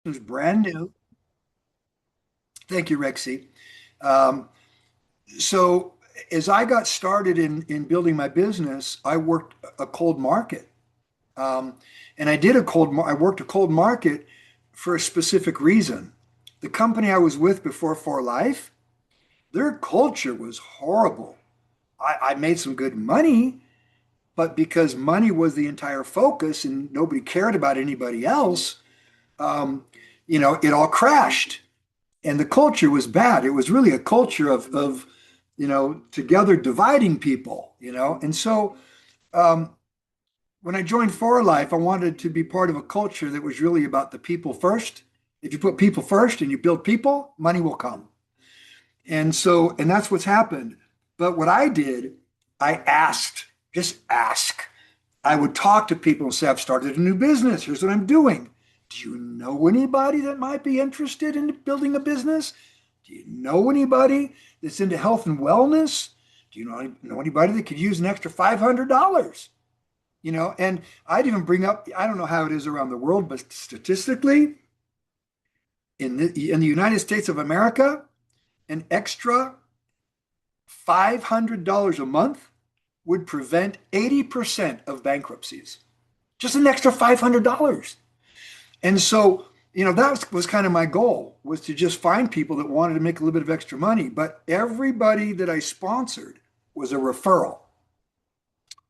It was brand new. Thank you, Rexy. Um, so as I got started in building my business, I worked a cold market. Um, and I worked a cold market for a specific reason. The company I was with before For Life, their culture was horrible. I made some good money, but because money was the entire focus and nobody cared about anybody else, um, it all crashed. And the culture was bad. It was really a culture of together dividing people. And so um, when I joined For Life, I wanted to be part of a culture that was really about the people first. If you put people first and you build people, money will come. And that's what's happened. But what I did, I asked, just ask. I would talk to people and say, I've started a new business. Here's what I'm doing. Do you know anybody that might be interested in building a business? Do you know anybody that's into health and wellness? Do you know anybody that could use an extra $500? And I'd even bring up, I don't know how it is around the world, but statistically, in the United States of America, an extra $500 a month would prevent 80% of bankruptcies. Just an extra $500. And so, that was kind of my goal, was to just find people that wanted to make a little bit of extra money. But everybody that I sponsored was a referral.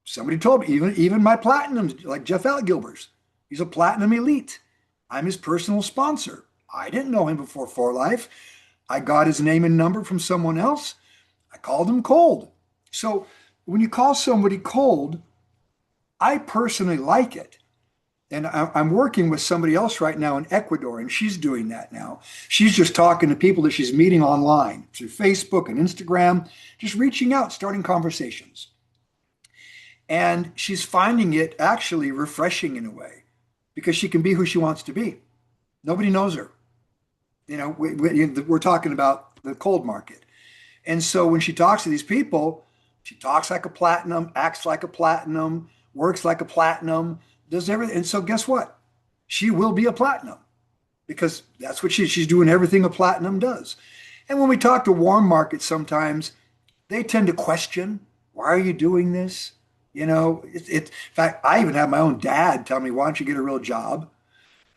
Somebody told me, even my platinums, like Jeff Gilbers, he's a platinum elite. I'm his personal sponsor. I didn't know him before For Life. I got his name and number from someone else. I called him cold. So when you call somebody cold, I personally like it. And I'm working with somebody else right now in Ecuador, and she's doing that now. She's just talking to people that she's meeting online through Facebook and Instagram, just reaching out, starting conversations. And she's finding it actually refreshing in a way because she can be who she wants to be. Nobody knows her. We're talking about the cold market. And so when she talks to these people, she talks like a platinum, acts like a platinum, works like a platinum, does everything. And so guess what? She will be a platinum because that's what she's doing everything a platinum does. And when we talk to warm markets, sometimes they tend to question, why are you doing this? In fact, I even have my own dad tell me, why don't you get a real job?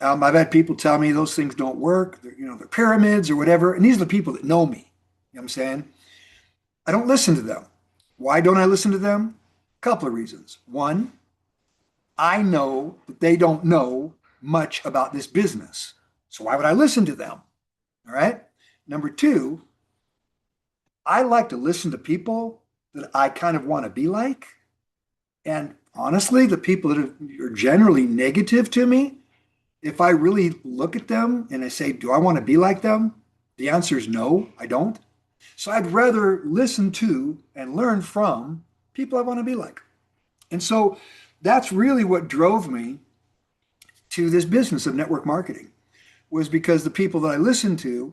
I've had people tell me those things don't work. They're pyramids or whatever. And these are the people that know me. You know what I'm saying? I don't listen to them. Why don't I listen to them? A couple of reasons. One, I know that they don't know much about this business. So why would I listen to them? All right. Number two, I like to listen to people that I kind of want to be like. And honestly, the people that are generally negative to me, if I really look at them and I say, do I want to be like them? The answer is no, I don't. So I'd rather listen to and learn from people I want to be like. And so that's really what drove me to this business of network marketing, was because the people that I listened to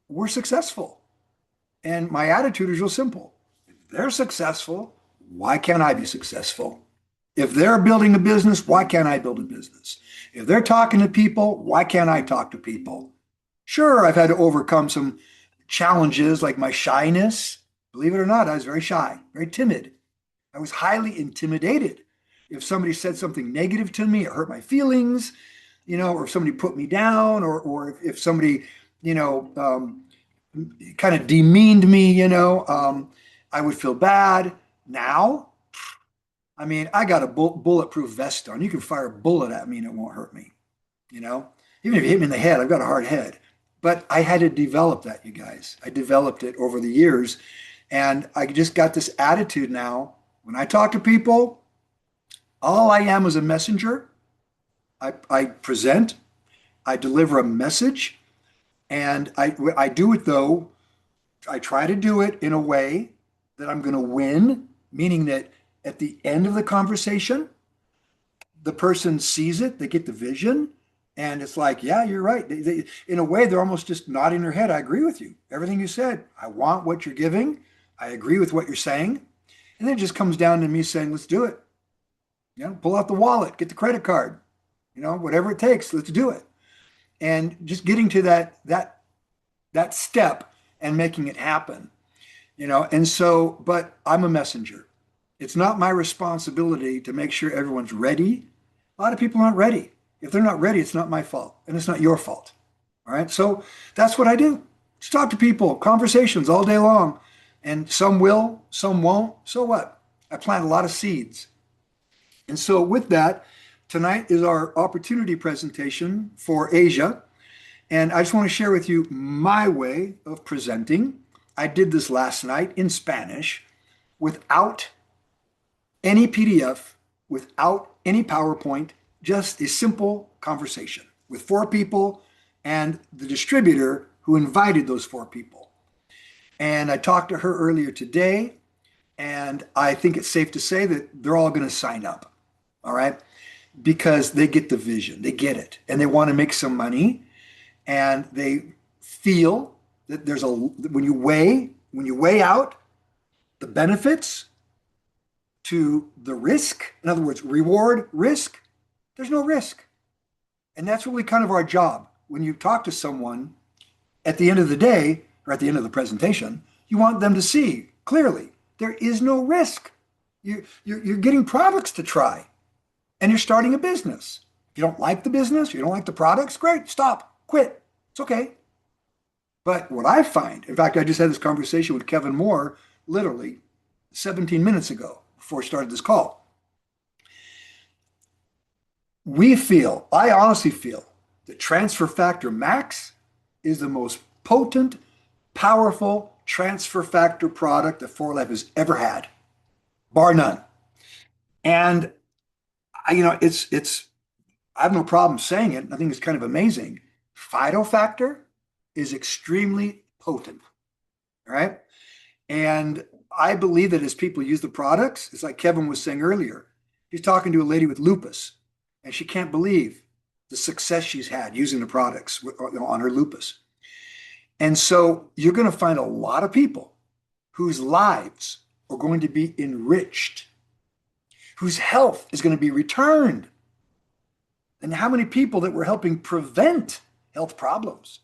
were successful. And my attitude is real simple. If they're successful, why can't I be successful? If they're building a business, why can't I build a business? If they're talking to people, why can't I talk to people? Sure, I've had to overcome some challenges like my shyness. Believe it or not, I was very shy, very timid. I was highly intimidated. If somebody said something negative to me, it hurt my feelings, or if somebody put me down, or if somebody, you know, um, kind of demeaned me, I would feel bad. Now, I mean, I got a bulletproof vest on. You can fire a bullet at me and it won't hurt me, you know? Even if you hit me in the head, I've got a hard head. But I had to develop that, you guys. I developed it over the years. And I just got this attitude now. When I talk to people, all I am is a messenger. I present, I deliver a message, and I do it though. I try to do it in a way that I'm going to win, meaning that at the end of the conversation, the person sees it, they get the vision, and it's like, yeah, you're right. In a way, they're almost just nodding their head. I agree with you. Everything you said. I want what you're giving. I agree with what you're saying. And then it just comes down to me saying, let's do it. Pull out the wallet, get the credit card, whatever it takes, let's do it. and just getting to that step and making it happen, you know. And so, but I'm a messenger. It's not my responsibility to make sure everyone's ready. A lot of people aren't ready. If they're not ready, it's not my fault, and it's not your fault. All right. So that's what I do. Just talk to people, conversations all day long. And some will, some won't. So what? I plant a lot of seeds. And so with that, tonight is our opportunity presentation for Asia. And I just want to share with you my way of presenting. I did this last night in Spanish without any PDF, without any PowerPoint, just a simple conversation with four people and the distributor who invited those four people. And I talked to her earlier today, and I think it's safe to say that they're all going to sign up. All right. Because they get the vision, they get it, and they want to make some money, and they feel that when you weigh out the benefits to the risk, in other words, reward risk, there's no risk. And that's really kind of our job. When you talk to someone at the end of the day or at the end of the presentation, you want them to see clearly there is no risk. You're getting products to try, and you're starting a business. If you don't like the business, you don't like the products, great, stop, quit. It's okay. But what I find, in fact, I just had this conversation with Kevin Moore literally 17 minutes ago before we started this call. I honestly feel that transfer factor max is the most potent, powerful transfer factor product that 4Life has ever had, bar none. And I have no problem saying it. I think it's kind of amazing. Phytofactor is extremely potent, right? And I believe that as people use the products, it's like Kevin was saying earlier. He's talking to a lady with lupus, and she can't believe the success she's had using the products on her lupus. And so you're going to find a lot of people whose lives are going to be enriched, whose health is going to be returned. And how many people that we're helping prevent health problems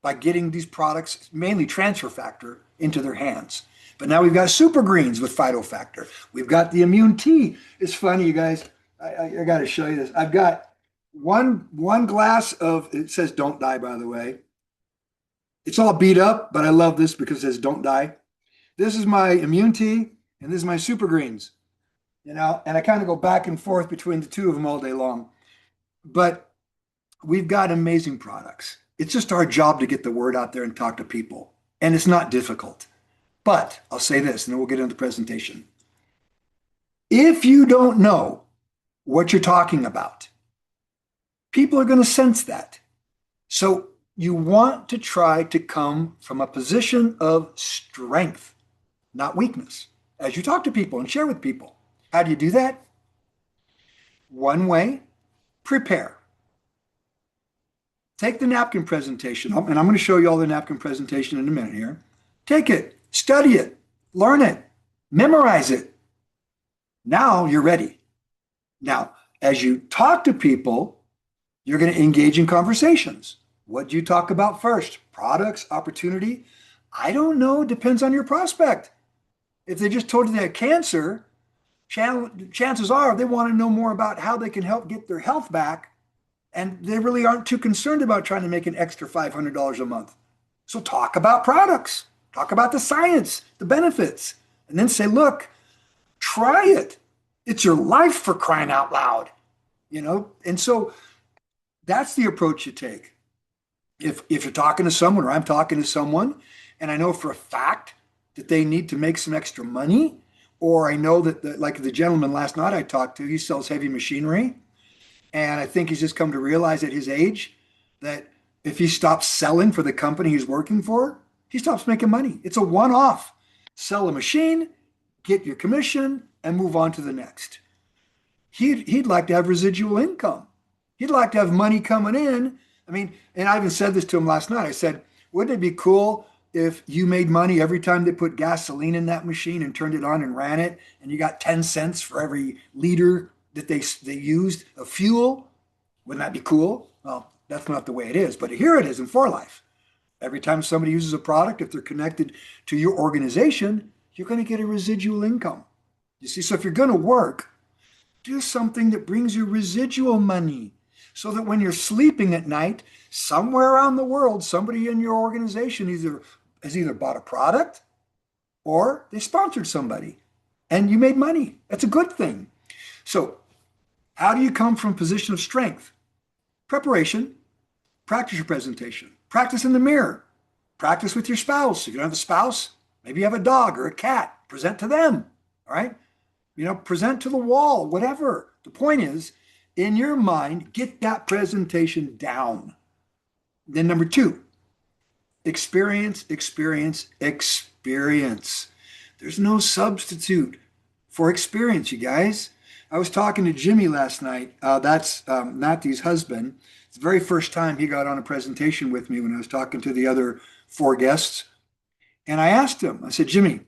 by getting these products, mainly transfer factor, into their hands. But now we've got super greens with phytofactor. We've got the immune tea. It's funny, you guys. I got to show you this. I've got one glass of, it says don't die, by the way. It's all beat up, but I love this because it says don't die. This is my immune tea, and this is my super greens. And I kind of go back and forth between the two of them all day long. But we've got amazing products. It's just our job to get the word out there and talk to people. And it's not difficult. But I'll say this, and then we'll get into the presentation. If you don't know what you're talking about, people are going to sense that. So you want to try to come from a position of strength, not weakness, as you talk to people and share with people. How do you do that? One way, prepare. Take the napkin presentation, and I'm going to show you all the napkin presentation in a minute here. Take it, study it, learn it, memorize it. Now you're ready. Now, as you talk to people, you're going to engage in conversations. What do you talk about first? Products, opportunity? I don't know. Depends on your prospect. If they just told you they had cancer, chances are they want to know more about how they can help get their health back. And they really aren't too concerned about trying to make an extra $500 a month. So talk about products, talk about the science, the benefits, and then say, look, try it. It's your life, for crying out loud, And so that's the approach you take. If you're talking to someone, or I'm talking to someone, and I know for a fact that they need to make some extra money, or I know that like the gentleman last night I talked to, he sells heavy machinery. And I think he's just come to realize at his age that if he stops selling for the company he's working for, he stops making money. It's a one-off. Sell a machine, get your commission, and move on to the next. He'd like to have residual income. He'd like to have money coming in. I mean, and I even said this to him last night. I said, wouldn't it be cool if you made money every time they put gasoline in that machine and turned it on and ran it, and you got 10 cents for every liter that they used of fuel? Wouldn't that be cool? Well, That's not the way it is. But here it is in For Life. Every time somebody uses a product, if they're connected to your organization, you're going to get a residual income. You see, so if you're going to work, do something that brings you residual money so that when you're sleeping at night, somewhere around the world, somebody in your organization has either bought a product or they sponsored somebody and you made money. That's a good thing. So how do you come from a position of strength? Preparation, practice your presentation, practice in the mirror, practice with your spouse. If you don't have a spouse, maybe you have a dog or a cat, present to them, all right? Present to the wall, whatever. The point is, in your mind, get that presentation down. Then number 2, experience, experience, experience. There's no substitute for experience, you guys. I was talking to Jimmy last night. That's Matthew's husband. It's the very first time he got on a presentation with me when I was talking to the other 4 guests. And I asked him, I said, Jimmy,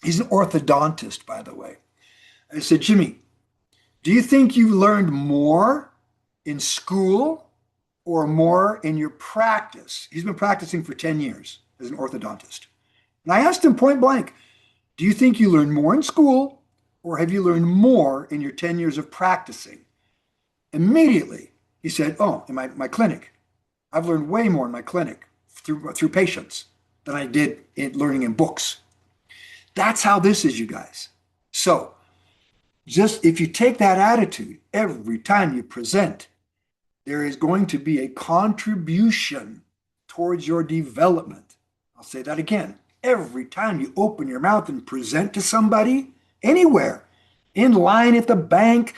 he's an orthodontist, by the way. I said, Jimmy, do you think you learned more in school or more in your practice? He's been practicing for 10 years as an orthodontist. And I asked him point blank, do you think you learned more in school or have you learned more in your 10 years of practicing? Immediately, he said, oh, in my clinic. I've learned way more in my clinic through patients than I did in learning in books. That's how this is, you guys. So, just if you take that attitude every time you present, there is going to be a contribution towards your development. I'll say that again. Every time you open your mouth and present to somebody, anywhere, in line at the bank,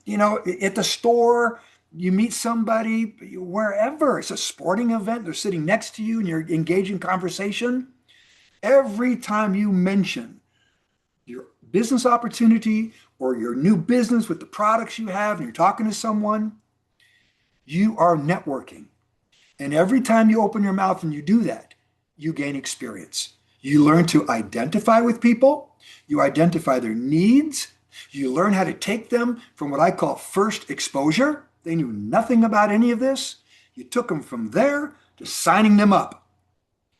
at the store, you meet somebody, wherever, it's a sporting event, they're sitting next to you and you're engaging conversation. Every time you mention your business opportunity or your new business with the products you have and you're talking to someone, you are networking. And every time you open your mouth and you do that, you gain experience. You learn to identify with people. You identify their needs. You learn how to take them from what I call first exposure. They knew nothing about any of this. You took them from there to signing them up.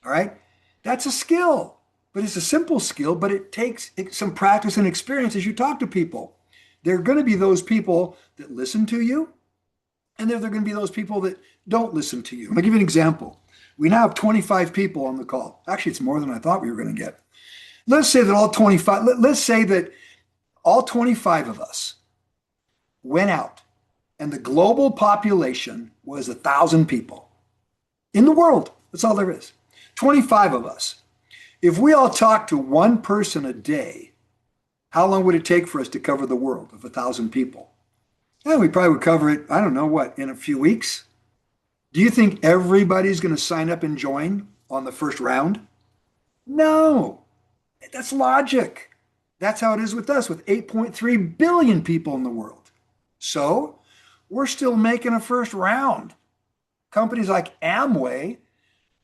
All right? That's a skill. But it's a simple skill, but it takes some practice and experience as you talk to people. There are going to be those people that listen to you, and there are going to be those people that don't listen to you. I'll give you an example. We now have 25 people on the call. Actually, it's more than I thought we were going to get. Let's say that all 25 of us went out, and the global population was 1,000 people in the world. That's all there is. 25 of us. If we all talked to one person a day, how long would it take for us to cover the world of 1,000 people? Yeah, we probably would cover it, I don't know what, in a few weeks. Do you think everybody's going to sign up and join on the first round? No. That's logic. That's how it is with us, with 8.3 billion people in the world. So we're still making a first round. Companies like Amway,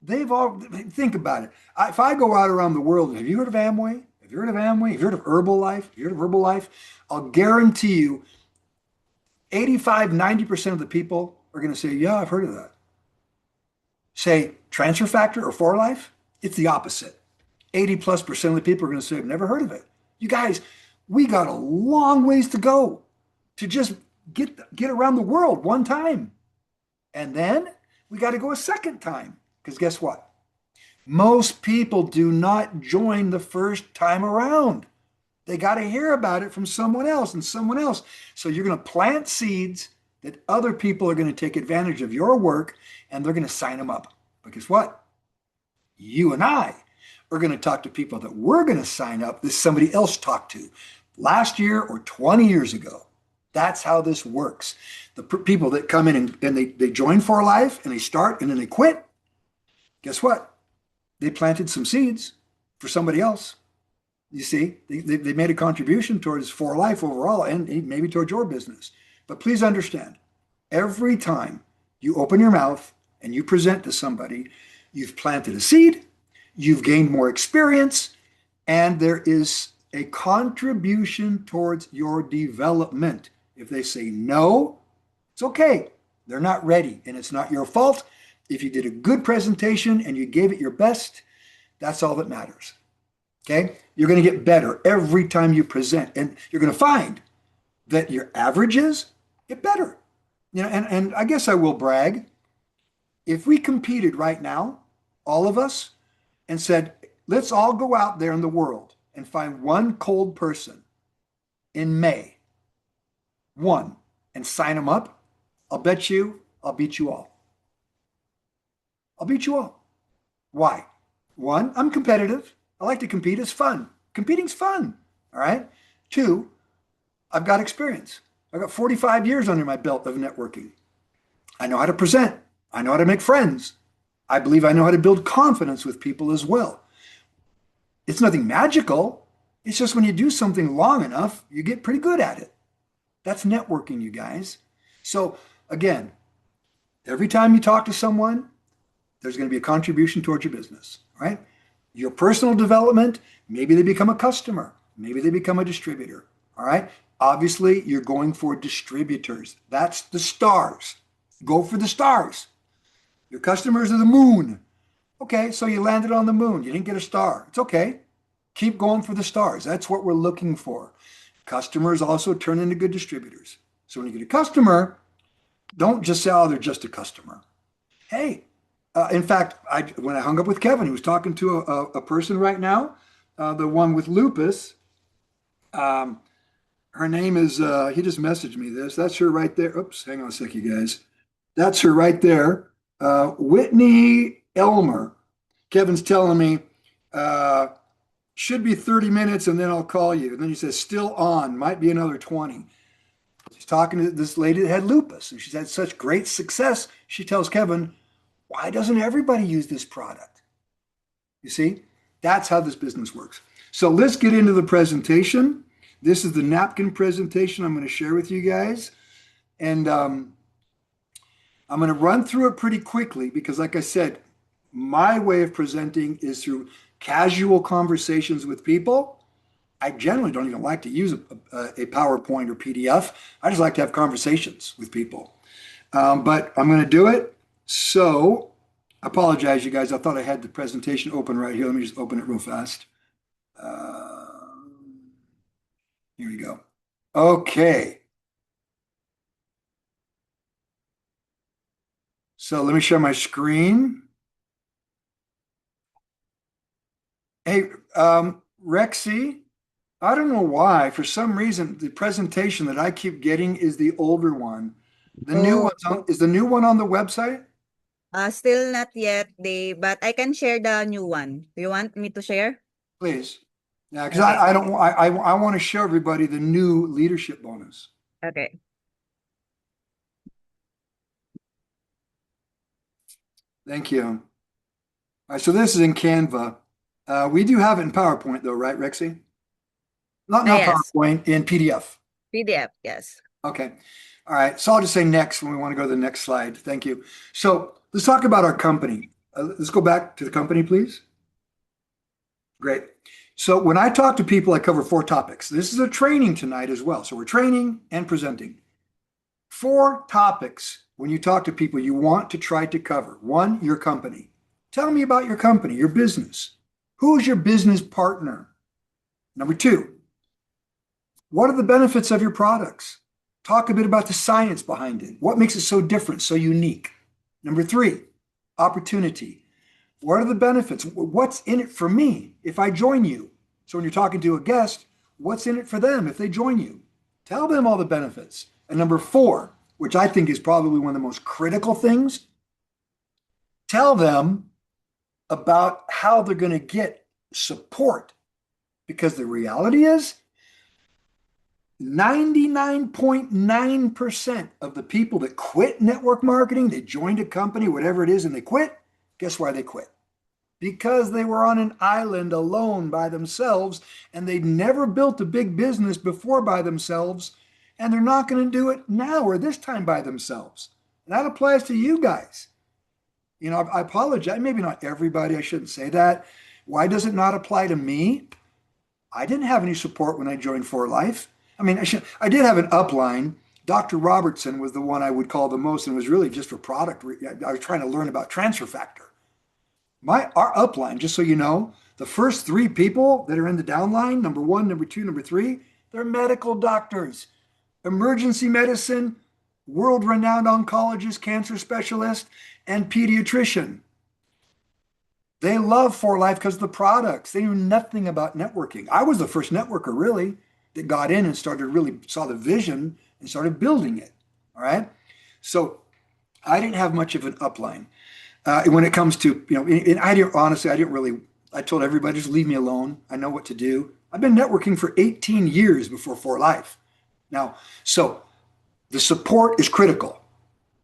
think about it. If I go out around the world, have you heard of Amway? Have you heard of Amway? Have you heard of Herbalife? Have you heard of Herbalife? I'll guarantee you 85-90% of the people are going to say, yeah, I've heard of that. Say Transfer Factor or For Life, it's the opposite. 80+% of the people are going to say, I've never heard of it. You guys, we got a long ways to go to just get around the world one time. And then we got to go a second time. Because guess what? Most people do not join the first time around. They got to hear about it from someone else and someone else. So you're going to plant seeds that other people are going to take advantage of your work and they're going to sign them up. But guess what? You and I are going to talk to people that we're going to sign up that somebody else talked to last year or 20 years ago. That's how this works. The people that come in and they join For Life and they start and then they quit. Guess what? They planted some seeds for somebody else. You see, they made a contribution towards For Life overall and maybe towards your business. But please understand, every time you open your mouth and you present to somebody, you've planted a seed, you've gained more experience, and there is a contribution towards your development. If they say no, it's okay. They're not ready, and it's not your fault. If you did a good presentation and you gave it your best, that's all that matters. Okay? You're going to get better every time you present, and you're going to find that your averages get better. And I guess I will brag. If we competed right now, all of us, and said, let's all go out there in the world and find one cold person in May, one, and sign them up, I'll bet you I'll beat you all. I'll beat you all. Why? One, I'm competitive. I like to compete. It's fun. Competing's fun. All right. Two, I've got experience. I've got 45 years under my belt of networking. I know how to present. I know how to make friends. I believe I know how to build confidence with people as well. It's nothing magical. It's just when you do something long enough, you get pretty good at it. That's networking, you guys. So again, every time you talk to someone, there's going to be a contribution towards your business, right? Your personal development, maybe they become a customer, maybe they become a distributor, all right? Obviously, you're going for distributors. That's the stars. Go for the stars. Your customers are the moon. Okay, so you landed on the moon. You didn't get a star. It's okay. Keep going for the stars. That's what we're looking for. Customers also turn into good distributors. So when you get a customer, don't just say, oh, they're just a customer. Hey, in fact, when I hung up with Kevin, he was talking to a person right now, the one with lupus. Her name is, he just messaged me this. That's her right there. Oops, hang on a sec, you guys. That's her right there. Whitney Elmer. Kevin's telling me, should be 30 minutes and then I'll call you. And then he says, still on, might be another 20. She's talking to this lady that had lupus and she's had such great success. She tells Kevin, why doesn't everybody use this product? You see, that's how this business works. So let's get into the presentation. This is the napkin presentation I'm going to share with you guys. And I'm going to run through it pretty quickly because, like I said, my way of presenting is through casual conversations with people. I generally don't even like to use a PowerPoint or PDF. I just like to have conversations with people. But I'm going to do it. So I apologize, you guys. I thought I had the presentation open right here. Let me just open it real fast. Here we go. Okay. So let me share my screen. Hey, Rexy, I don't know why. For some reason, the presentation that I keep getting is the older one. The new Oh, one's is the new one on the website? still not yet, but I can share the new one. Do you want me to share? Please. Yeah, because Okay, I don't I want to show everybody the new leadership bonus. okay. Thank you. All right, so this is in Canva. We do have it in PowerPoint though, right, Rexy? Not Yes, PowerPoint, in PDF. PDF, yes. Okay. All right. So I'll just say next when we want to go to the next slide. Thank you. So let's talk about our company. Let's go back to the company, please. Great. So when I talk to people, I cover four topics. This is a training tonight as well. So we're training and presenting. Four topics when you talk to people you want to try to cover. One, your company. Tell me about your company, your business. Who is your business partner? Number two, what are the benefits of your products? Talk a bit about the science behind it. What makes it so different, so unique? Number three, opportunity. What are the benefits? What's in it for me if I join you? So when you're talking to a guest, what's in it for them if they join you? Tell them all the benefits. And number four, which I think is probably one of the most critical things, tell them about how they're going to get support. Because the reality is, 99.9% of the people that quit network marketing, they joined a company, whatever it is, and they quit, guess why they quit? Because they were on an island alone by themselves and they'd never built a big business before by themselves, and they're not going to do it now or this time by themselves. And that applies to you guys. I apologize. Maybe not everybody, I shouldn't say that. Why does it not apply to me? I didn't have any support when I joined For Life. I mean, I did have an upline, Dr. Robertson was the one I would call the most, and it was really just for product. I was trying to learn about transfer factor. Our upline, just so you know, the first three people that are in the downline, number one, number two, number three, they're medical doctors, emergency medicine, world-renowned oncologist, cancer specialist, and pediatrician. They love For Life because of the products. They knew nothing about networking. I was the first networker, really, that got in and started really saw the vision and started building it. All right. So I didn't have much of an upline when it comes to, and I didn't, honestly, I didn't really, I told everybody, just leave me alone. I know what to do. I've been networking for 18 years before For Life. Now, so the support is critical.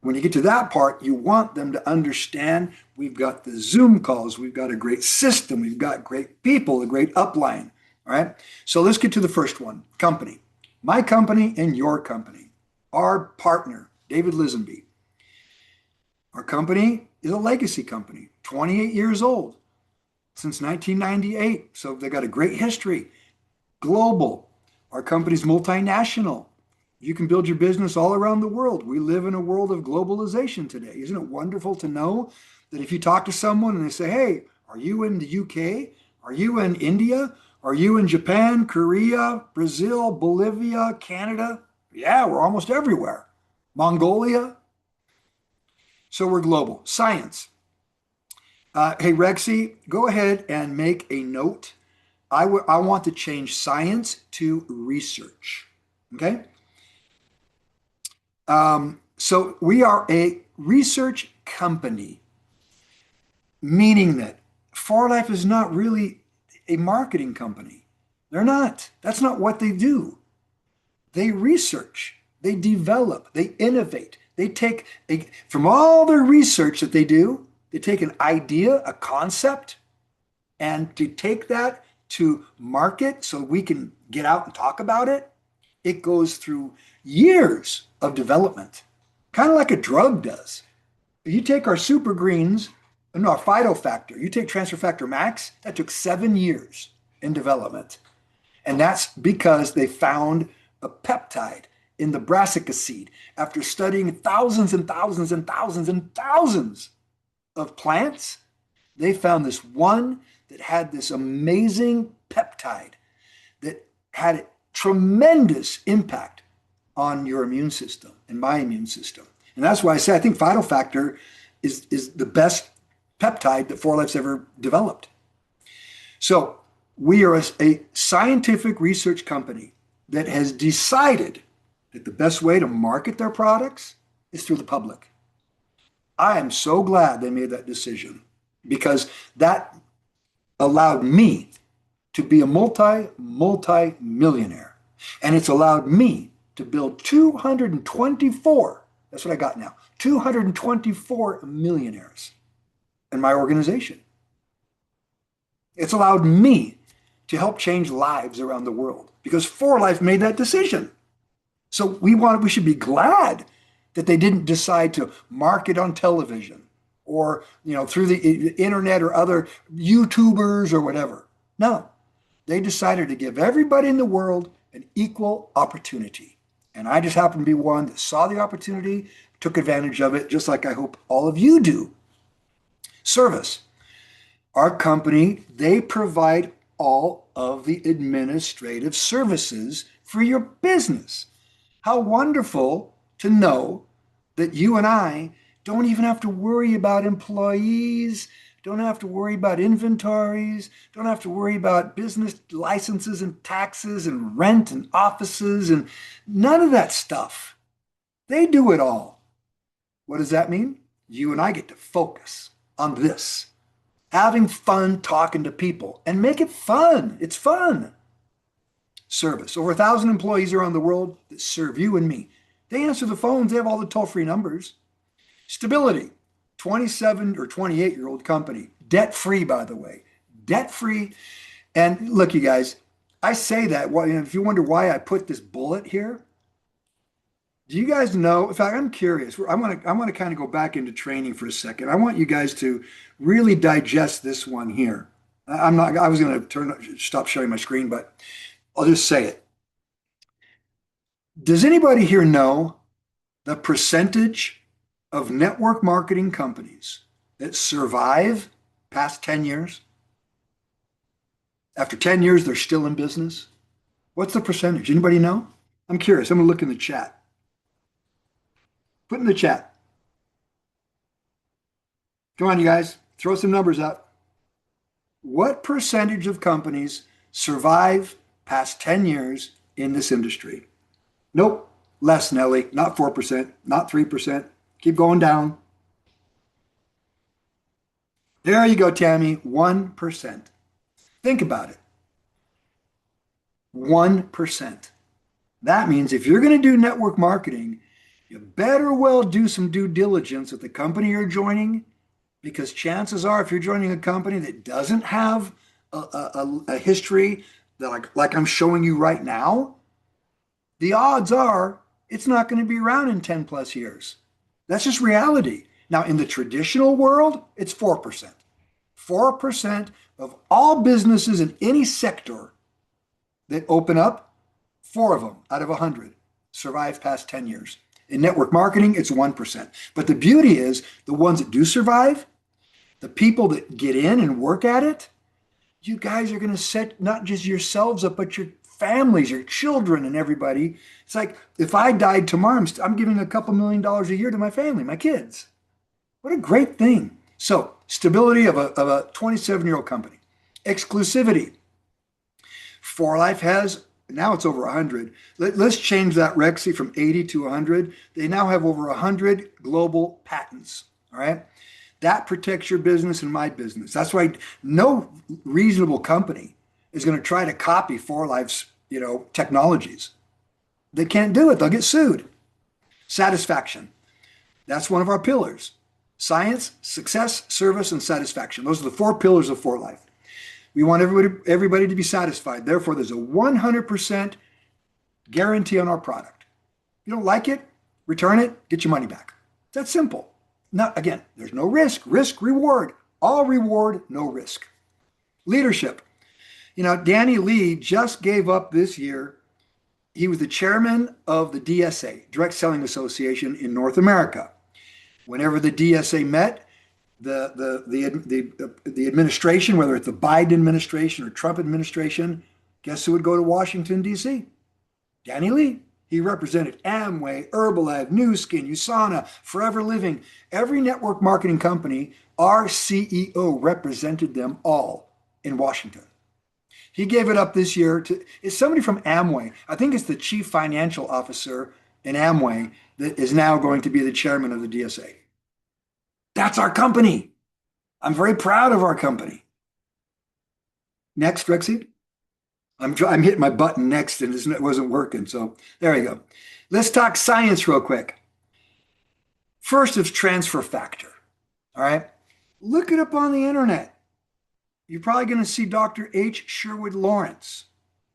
When you get to that part, you want them to understand we've got the Zoom calls, we've got a great system, we've got great people, a great upline. All right. So let's get to the first one, company. My company and your company. Our partner, David Lisenby. Our company is a legacy company, 28 years old since 1998. So they've got a great history. Global. Our company's multinational. You can build your business all around the world. We live in a world of globalization today. Isn't it wonderful to know that if you talk to someone and they say, hey, are you in the UK? Are you in India? Are you in Japan, Korea, Brazil, Bolivia, Canada? Yeah, we're almost everywhere. Mongolia. So we're global. Science. Hey, Rexy, go ahead and make a note. I want to change science to research. Okay? So we are a research company, meaning that For Life is not really a marketing company. They're not. That's not what they do. They research, they develop, they innovate. They take from all their research that they do, they take an idea, a concept, and to take that to market so we can get out and talk about it, it goes through years of development, kind of like a drug does. If you take our super greens, no, our phytofactor, you take transfer factor max, that took 7 years in development. And that's because they found a peptide in the brassica seed after studying thousands and thousands and thousands and thousands of plants. They found this one that had this amazing peptide that had a tremendous impact on your immune system and my immune system. And that's why I say I think phytofactor is the best peptide that For Life's ever developed. So we are a scientific research company that has decided that the best way to market their products is through the public. I am so glad they made that decision because that allowed me to be a multi-millionaire. And it's allowed me to build 224, that's what I got now, 224 millionaires in my organization. It's allowed me to help change lives around the world because For Life made that decision. So we should be glad that they didn't decide to market on television or through the internet or other YouTubers or whatever. No, they decided to give everybody in the world an equal opportunity. And I just happened to be one that saw the opportunity, took advantage of it, just like I hope all of you do. Service. Our company, they provide all of the administrative services for your business. How wonderful to know that you and I don't even have to worry about employees, don't have to worry about inventories, don't have to worry about business licenses and taxes and rent and offices and none of that stuff. They do it all. What does that mean? You and I get to focus on this, having fun talking to people and make it fun. It's fun. Service. Over 1,000 employees around the world that serve you and me. They answer the phones. They have all the toll-free numbers. Stability. 27 or 28-year-old company. Debt-free, by the way. Debt-free. And look, you guys, I say that. Well, if you wonder why I put this bullet here, do you guys know? In fact, I'm curious. I want to kind of go back into training for a second. I want you guys to really digest this one here. I was going to stop sharing my screen, but I'll just say it. Does anybody here know the percentage of network marketing companies that survive past 10 years? After 10 years, they're still in business. What's the percentage? Anybody know? I'm curious. I'm going to look in the chat. Put in the chat. Come on, you guys. Throw some numbers out. What percentage of companies survive past 10 years in this industry? Nope. Less, Nelly. Not 4%, not 3%. Keep going down. There you go, Tammy. 1%. Think about it. 1%. That means if you're going to do network marketing, you better well do some due diligence with the company you're joining, because chances are, if you're joining a company that doesn't have a history that like I'm showing you right now, the odds are it's not going to be around in 10 plus years. That's just reality. Now, in the traditional world, it's 4%. 4% of all businesses in any sector that open up, four of them out of 100 survive past 10 years. In network marketing, it's 1%. But the beauty is the ones that do survive, the people that get in and work at it, you guys are going to set not just yourselves up, but your families, your children, and everybody. It's like if I died tomorrow, I'm giving a couple $1 million a year to my family, my kids. What a great thing. So, stability of a 27-year-old company. Exclusivity. For Life has, now it's over 100. Let's change that, Rexy, from 80 to 100. They now have over 100 global patents. All right. That protects your business and my business. That's why no reasonable company is going to try to copy For Life's, technologies. They can't do it. They'll get sued. Satisfaction. That's one of our pillars. Science, success, service, and satisfaction. Those are the four pillars of For Life. We want everybody to be satisfied. Therefore, there's a 100% guarantee on our product. If you don't like it, return it, get your money back. It's that simple. Now, again, there's no risk. Risk, reward. All reward, no risk. Leadership. Danny Lee just gave up this year. He was the chairman of the DSA, Direct Selling Association in North America. Whenever the DSA met, the administration, whether it's the Biden administration or Trump administration, guess who would go to Washington, D.C.? Danny Lee. He represented Amway, Herbalife, Nu Skin, USANA, Forever Living. Every network marketing company, our CEO represented them all in Washington. He gave it up this year to, it's somebody from Amway. I think it's the chief financial officer in Amway that is now going to be the chairman of the DSA. That's our company. I'm very proud of our company. Next, Rexy. I'm hitting my button next and it wasn't working. So there you go. Let's talk science real quick. First is transfer factor. All right. Look it up on the internet. You're probably going to see Dr. H. Sherwood Lawrence.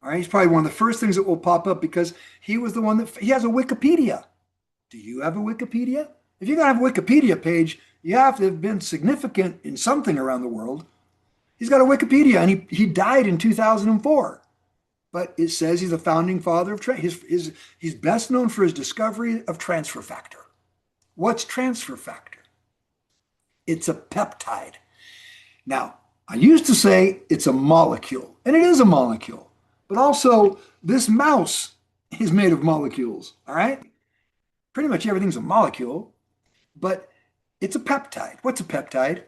All right. He's probably one of the first things that will pop up because he was the one he has a Wikipedia. Do you have a Wikipedia? If you're going to have a Wikipedia page, you have to have been significant in something around the world. He's got a Wikipedia and he died in 2004. But it says he's a founding father of he's best known for his discovery of transfer factor. What's transfer factor? It's a peptide. Now, I used to say it's a molecule, and it is a molecule, but also this mouse is made of molecules, all right? Pretty much everything's a molecule, but it's a peptide. What's a peptide?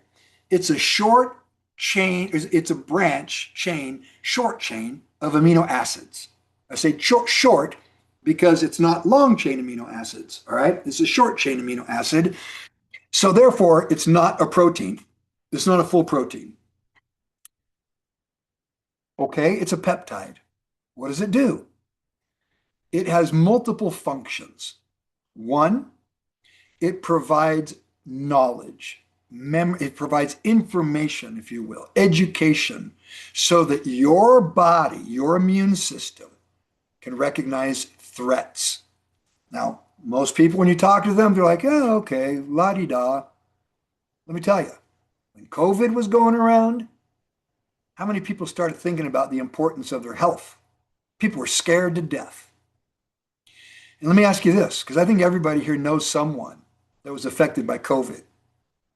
It's a short chain, it's a branch chain, short chain of amino acids. I say short because it's not long chain amino acids, all right? It's a short chain amino acid. So therefore, it's not a protein. It's not a full protein. Okay, it's a peptide. What does it do? It has multiple functions. One, it provides knowledge. It provides information, if you will, education, so that your body, your immune system, can recognize threats. Now, most people, when you talk to them, they're like, oh, okay, la-di-da. Let me tell you, when COVID was going around, how many people started thinking about the importance of their health? People were scared to death. And let me ask you this, because I think everybody here knows someone that was affected by COVID.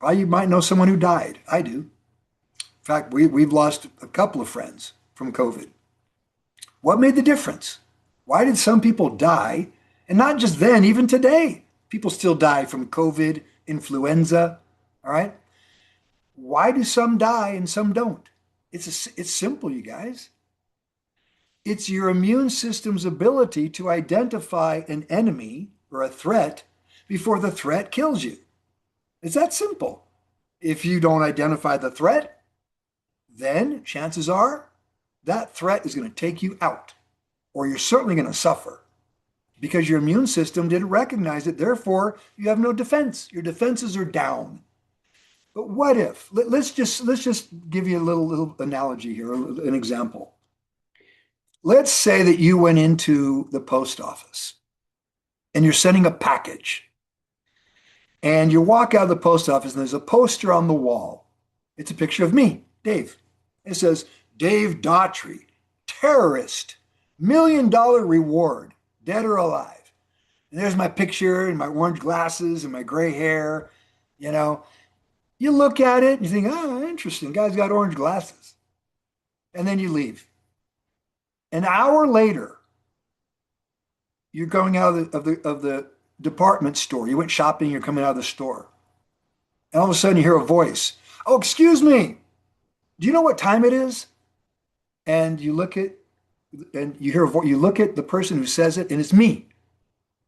Well, you might know someone who died. I do. In fact, we've lost a couple of friends from COVID. What made the difference? Why did some people die? And not just then, even today, people still die from COVID, influenza. All right. Why do some die and some don't? It's simple, you guys. It's your immune system's ability to identify an enemy or a threat before the threat kills you. It's that simple. If you don't identify the threat, then chances are that threat is going to take you out, or you're certainly going to suffer because your immune system didn't recognize it. Therefore, you have no defense. Your defenses are down. But what if? Let's just give you a little analogy here, an example. Let's say that you went into the post office and you're sending a package, and you walk out of the post office and there's a poster on the wall. It's a picture of me, Dave. It says, Dave Daughtrey, terrorist, $1 million reward, dead or alive. And there's my picture and my orange glasses and my gray hair. You know, you look at it and you think, oh, interesting. Guy's got orange glasses. And then you leave. An hour later, you're going out of the department store. You went shopping, you're coming out of the store. And all of a sudden you hear a voice. Oh, excuse me. Do you know what time it is? And you look at and you hear a voice, you look at the person who says it, and it's me.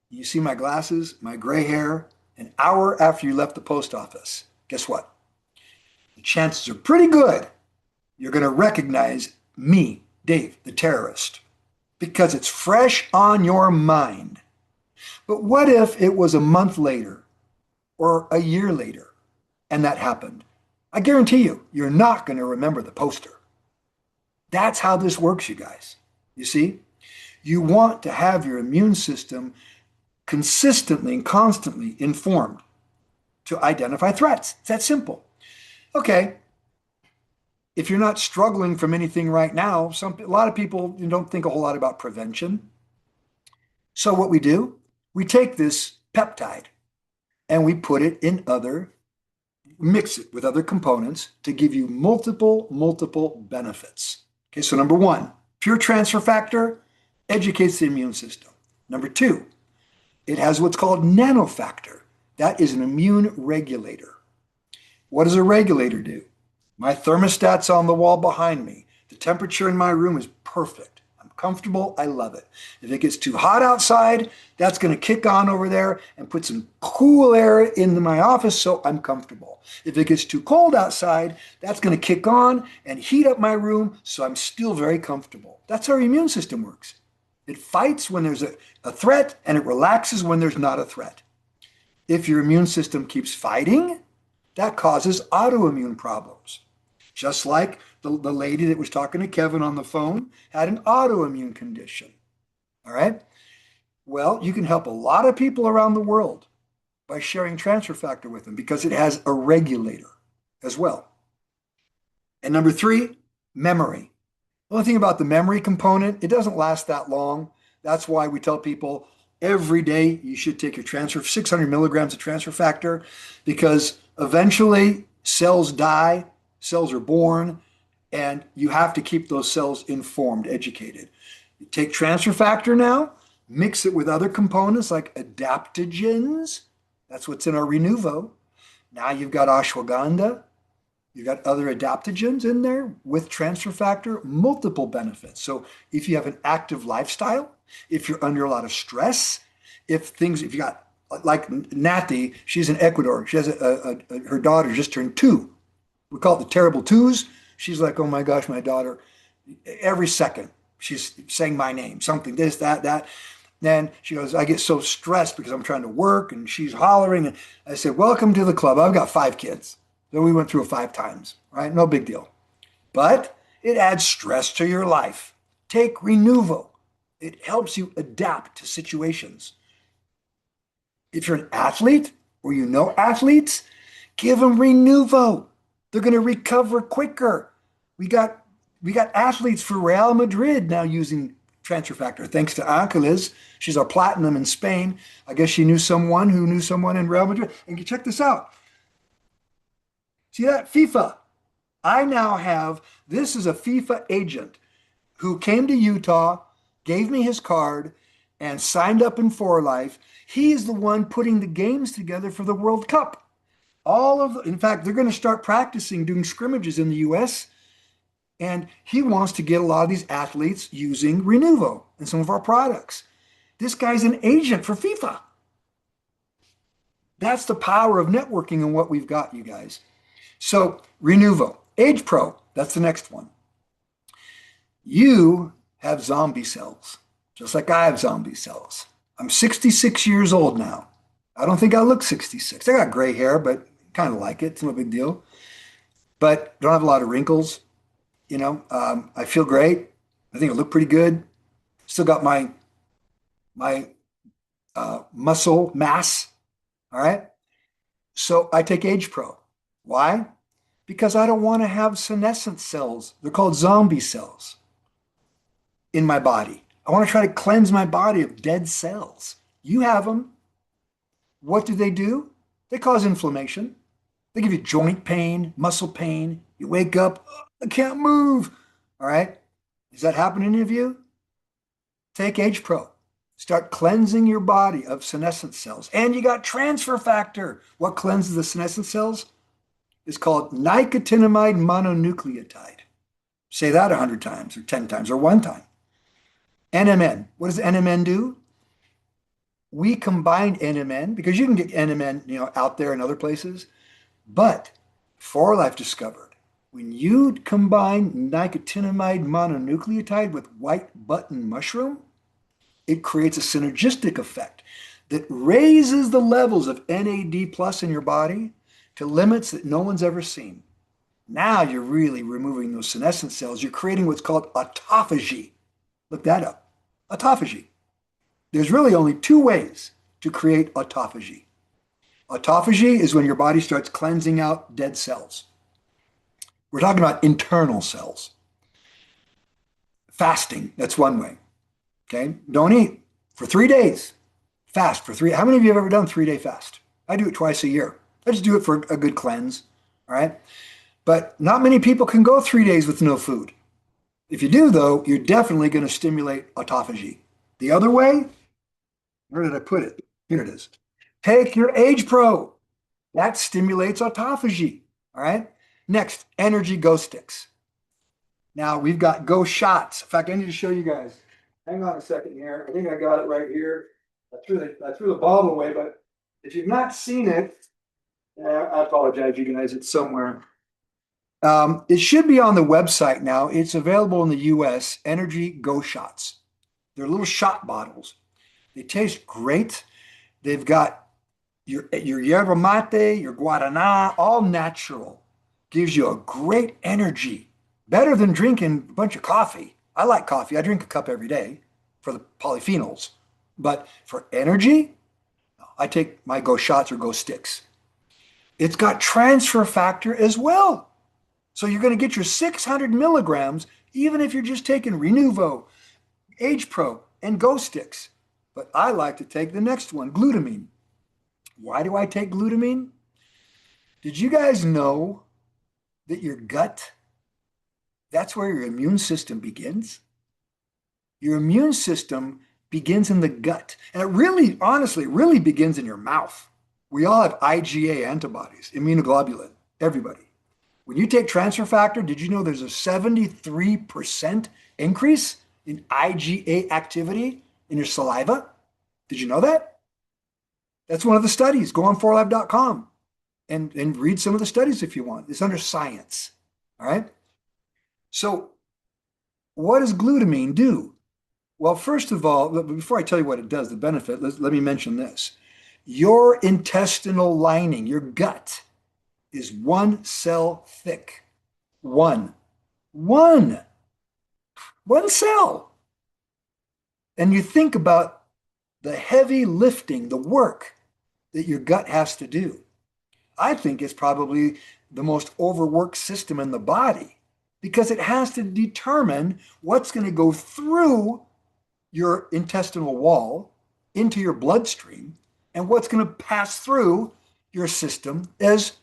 You see my glasses, my gray hair, an hour after you left the post office. Guess what? The chances are pretty good you're going to recognize me, Dave, the terrorist, because it's fresh on your mind. But what if it was a month later or a year later and that happened? I guarantee you, you're not going to remember the poster. That's how this works, you guys. You see, you want to have your immune system consistently and constantly informed to identify threats. It's that simple. Okay, if you're not struggling from anything right now, a lot of people don't think a whole lot about prevention. So what we do, we take this peptide and we put it in mix it with other components to give you multiple benefits. Okay, so number one, pure transfer factor educates the immune system. Number two, it has what's called nanofactor. That is an immune regulator. What does a regulator do? My thermostat's on the wall behind me. The temperature in my room is perfect. I'm comfortable. I love it. If it gets too hot outside, that's going to kick on over there and put some cool air into my office so I'm comfortable. If it gets too cold outside, that's going to kick on and heat up my room so I'm still very comfortable. That's how our immune system works. It fights when there's a threat and it relaxes when there's not a threat. If your immune system keeps fighting, that causes autoimmune problems. Just like the lady that was talking to Kevin on the phone had an autoimmune condition. All right? Well, you can help a lot of people around the world by sharing transfer factor with them because it has a regulator as well. And number three, memory. The only thing about the memory component, it doesn't last that long. That's why we tell people every day you should take your 600 milligrams of transfer factor, because eventually cells die, cells are born, and you have to keep those cells informed, educated. You take transfer factor now, mix it with other components like adaptogens. That's what's in our Renuvo. Now you've got ashwagandha. You've got other adaptogens in there with transfer factor, multiple benefits. So if you have an active lifestyle, if you're under a lot of stress, if you got like Natty, she's in Ecuador. She has her daughter just turned 2. We call it the terrible twos. She's like, oh my gosh, my daughter, every second she's saying my name, something, this, that. Then she goes, I get so stressed because I'm trying to work and she's hollering. And I said, welcome to the club. I've got 5 kids. So we went through it 5 times, right? No big deal. But it adds stress to your life. Take Renuvo. It helps you adapt to situations. If you're an athlete or you know athletes, give them Renuvo. They're going to recover quicker. We got athletes for Real Madrid now using transfer factor. Thanks to Angeles, she's our platinum in Spain. I guess she knew someone who knew someone in Real Madrid. And you check this out. See that? FIFA. I now have, this is a FIFA agent who came to Utah, gave me his card, and signed up in For Life. He's the one putting the games together for the World Cup. In fact, they're going to start practicing doing scrimmages in the US. And he wants to get a lot of these athletes using Renuvo and some of our products. This guy's an agent for FIFA. That's the power of networking and what we've got, you guys. So, Renuvo, Age Pro, that's the next one. You have zombie cells, just like I have zombie cells. I'm 66 years old now. I don't think I look 66. I got gray hair, but kind of like it. It's no big deal. But don't have a lot of wrinkles. I feel great. I think I look pretty good. Still got my muscle mass. All right. So I take Age Pro. Why? Because I don't want to have senescent cells. They're called zombie cells in my body. I want to try to cleanse my body of dead cells. You have them. What do? They cause inflammation. They give you joint pain, muscle pain. You wake up, I can't move. All right. Does that happen to any of you? Take Age Pro. Start cleansing your body of senescent cells. And you got transfer factor. What cleanses the senescent cells? It's called nicotinamide mononucleotide. Say that 100 times or 10 times or one time. NMN. What does NMN do? We combine NMN because you can get NMN, out there in other places. But For Life discovered when you combine nicotinamide mononucleotide with white button mushroom, it creates a synergistic effect that raises the levels of NAD plus in your body to limits that no one's ever seen. Now you're really removing those senescent cells. You're creating what's called autophagy. Look that up. Autophagy. There's really only two ways to create autophagy. Autophagy is when your body starts cleansing out dead cells. We're talking about internal cells. Fasting, that's one way. Okay? Don't eat for 3 days. Fast for 3. How many of you have ever done 3-day fast? I do it twice a year. I just do it for a good cleanse. All right? But not many people can go 3 days with no food. If you do, though, you're definitely going to stimulate autophagy. The other way, where did I put it? Here it is. Take your Age Pro. That stimulates autophagy. All right? Next, Energy Go Sticks. Now we've got Go Shots. In fact, I need to show you guys. Hang on a second here. I think I got it right here. I threw the bottle away, but if you've not seen it, I apologize, you guys. It's somewhere. It should be on the website now. It's available in the US, Energy Go Shots. They're little shot bottles. They taste great. They've got your yerba mate, your guarana, all natural. Gives you a great energy. Better than drinking a bunch of coffee. I like coffee. I drink a cup every day for the polyphenols. But for energy, I take my Go Shots or Go Sticks. It's got transfer factor as well. So you're going to get your 600 milligrams, even if you're just taking Renuvo, Age Pro, and Go Sticks. But I like to take the next one, glutamine. Why do I take glutamine? Did you guys know that your gut, that's where your immune system begins? Your immune system begins in the gut. And it really, honestly, it really begins in your mouth. We all have IgA antibodies, immunoglobulin, everybody. When you take transfer factor, did you know there's a 73% increase in IgA activity in your saliva? Did you know that? That's one of the studies. Go on 4live.com and read some of the studies if you want. It's under science. All right. So what does glutamine do? Well, first of all, before I tell you what it does, the benefit, let me mention this. Your intestinal lining, your gut, is 1 cell thick. One cell. And you think about the heavy lifting, the work that your gut has to do. I think it's probably the most overworked system in the body because it has to determine what's going to go through your intestinal wall into your bloodstream, and what's going to pass through your system as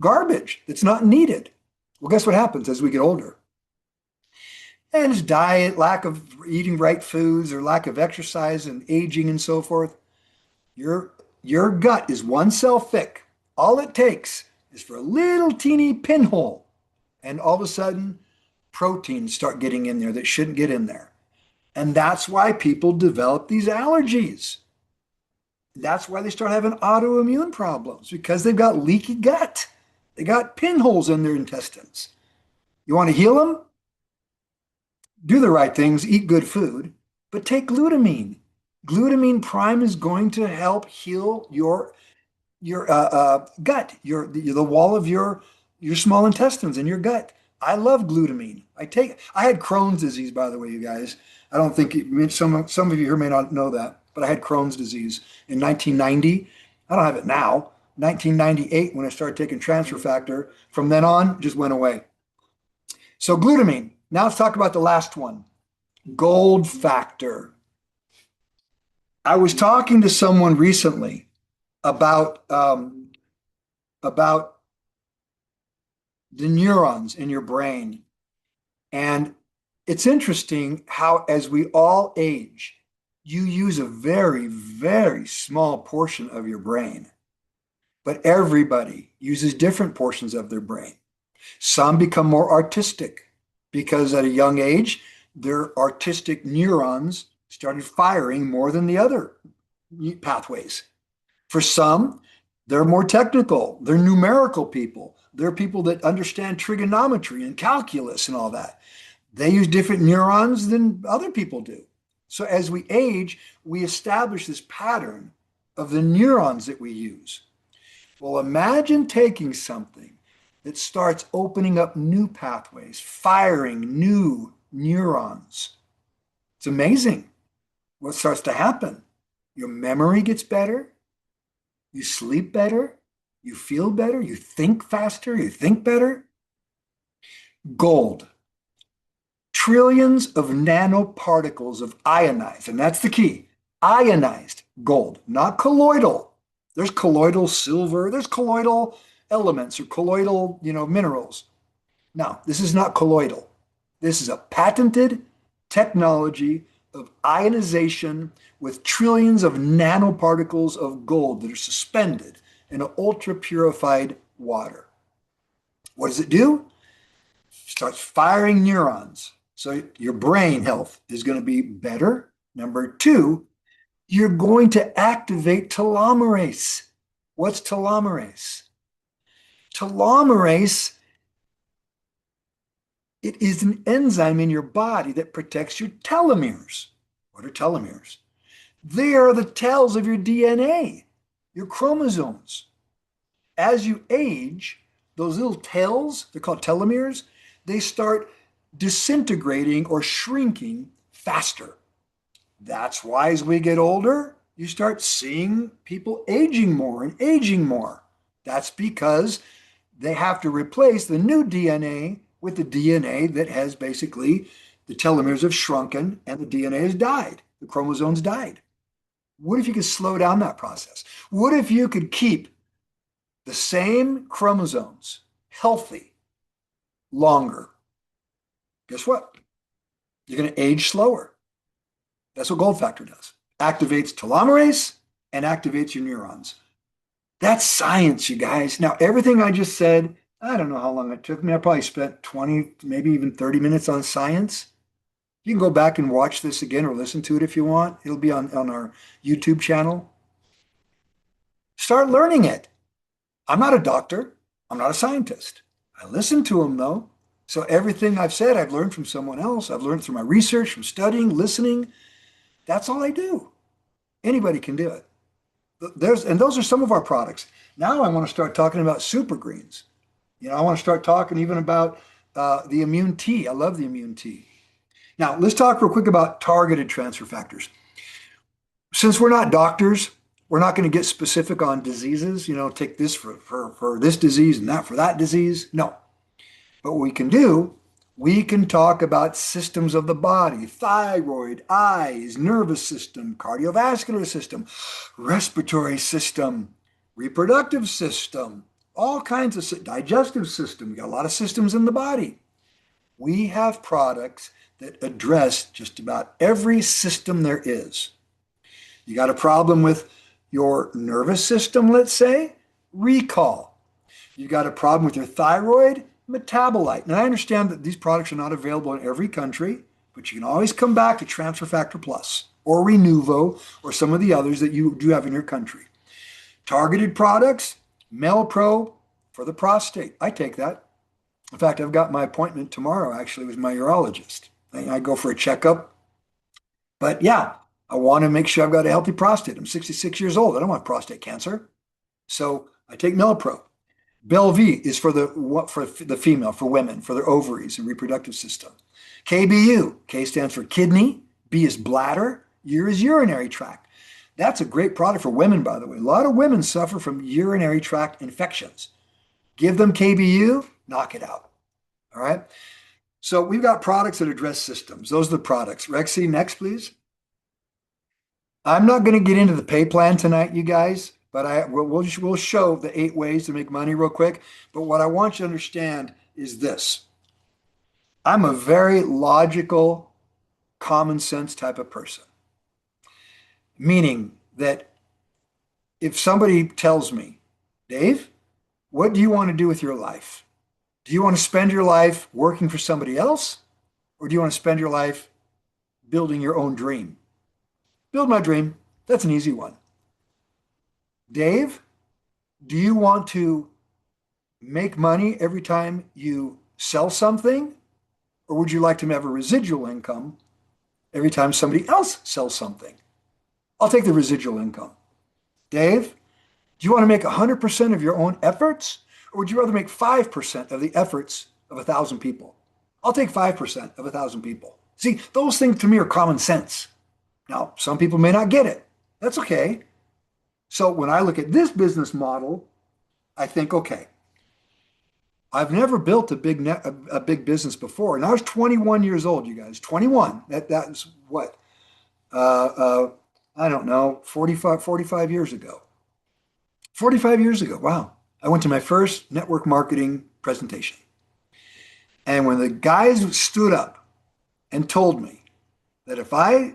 garbage that's not needed. Well, guess what happens as we get older? And it's diet, lack of eating right foods, or lack of exercise and aging and so forth. Your your gut is one cell thick. All it takes is for a little teeny pinhole, and all of a sudden, proteins start getting in there that shouldn't get in there. And that's why people develop these allergies. That's why they start having autoimmune problems because they've got leaky gut. They got pinholes in their intestines. You want to heal them? Do the right things, eat good food, but take glutamine. Glutamine prime is going to help heal your gut, the wall of your small intestines and your gut. I love glutamine. I had Crohn's disease, by the way, you guys. I don't think some of you here may not know that, but I had Crohn's disease in 1990. I don't have it now. 1998 when I started taking transfer factor. From then on, it just went away. So glutamine. Now let's talk about the last one. Gold factor. I was talking to someone recently about the neurons in your brain. And it's interesting how, as we all age, you use a very, very small portion of your brain. But everybody uses different portions of their brain. Some become more artistic because at a young age, their artistic neurons started firing more than the other pathways. For some, they're more technical. They're numerical people. They're people that understand trigonometry and calculus and all that. They use different neurons than other people do. So as we age, we establish this pattern of the neurons that we use. Well, imagine taking something that starts opening up new pathways, firing new neurons. It's amazing what starts to happen. Your memory gets better. You sleep better. You feel better. You think faster. You think better. Gold. Trillions of nanoparticles of ionized, and that's the key, ionized gold, not colloidal. There's colloidal silver, there's colloidal elements or colloidal, minerals. Now, this is not colloidal. This is a patented technology of ionization with trillions of nanoparticles of gold that are suspended in an ultra purified water. What does it do? It starts firing neurons. So your brain health is going to be better. Number two, you're going to activate telomerase. What's telomerase? Telomerase, it is an enzyme in your body that protects your telomeres. What are telomeres? They are the tails of your DNA, your chromosomes. As you age, those little tails, they're called telomeres, they start disintegrating or shrinking faster. That's why as we get older, you start seeing people aging more and aging more. That's because they have to replace the new DNA with the DNA that has basically the telomeres have shrunken and the DNA has died. The chromosomes died. What if you could slow down that process? What if you could keep the same chromosomes healthy longer? Guess what? You're going to age slower. That's what gold factor does. Activates telomerase and activates your neurons. That's science, you guys. Now, everything I just said, I don't know how long it took me. I probably spent 20, maybe even 30 minutes on science. You can go back and watch this again or listen to it if you want. It'll be on our YouTube channel. Start learning it. I'm not a doctor. I'm not a scientist. I listen to them, though. So everything I've said, I've learned from someone else. I've learned through my research, from studying, listening. That's all I do. Anybody can do it. And those are some of our products. Now I want to start talking about super greens. I want to start talking even about the immune tea. I love the immune tea. Now, let's talk real quick about targeted transfer factors. Since we're not doctors, we're not going to get specific on diseases, take this for this disease and that for that disease. No. But what we can do, We can talk about systems of the body, thyroid, eyes, nervous system, cardiovascular system, respiratory system, reproductive system, all kinds of digestive system. We got a lot of systems in the body. We have products that address just about every system there is. You got a problem with your nervous system, let's say, recall. You got a problem with your thyroid, metabolite. Now, I understand that these products are not available in every country, but you can always come back to Transfer Factor Plus or Renuvo or some of the others that you do have in your country. Targeted products, Melpro for the prostate. I take that. In fact, I've got my appointment tomorrow actually with my urologist. I go for a checkup. But yeah, I want to make sure I've got a healthy prostate. I'm 66 years old. I don't want prostate cancer. So I take Melpro. Belv is for the female, for women, for their ovaries and reproductive system. KBU, K stands for kidney, B is bladder, U is urinary tract. That's a great product for women, by the way. A lot of women suffer from urinary tract infections. Give them KBU, knock it out. All right. So we've got products that address systems. Those are the products. Rexy, next, please. I'm not going to get into the pay plan tonight, you guys, but we'll show the 8 ways to make money real quick. But what I want you to understand is this. I'm a very logical, common sense type of person. Meaning that if somebody tells me, Dave, what do you want to do with your life? Do you want to spend your life working for somebody else? Or do you want to spend your life building your own dream? Build my dream. That's an easy one. Dave, do you want to make money every time you sell something? Or would you like to have a residual income every time somebody else sells something? I'll take the residual income. Dave, do you want to make 100% of your own efforts? Or would you rather make 5% of the efforts of 1,000 people? I'll take 5% of 1,000 people. See, those things to me are common sense. Now, some people may not get it. That's okay. So when I look at this business model, I think, okay, I've never built a big business before. And I was 21 years old, you guys. 21. That's what? I don't know, 45 years ago. 45 years ago. Wow. I went to my first network marketing presentation. And when the guys stood up and told me that if I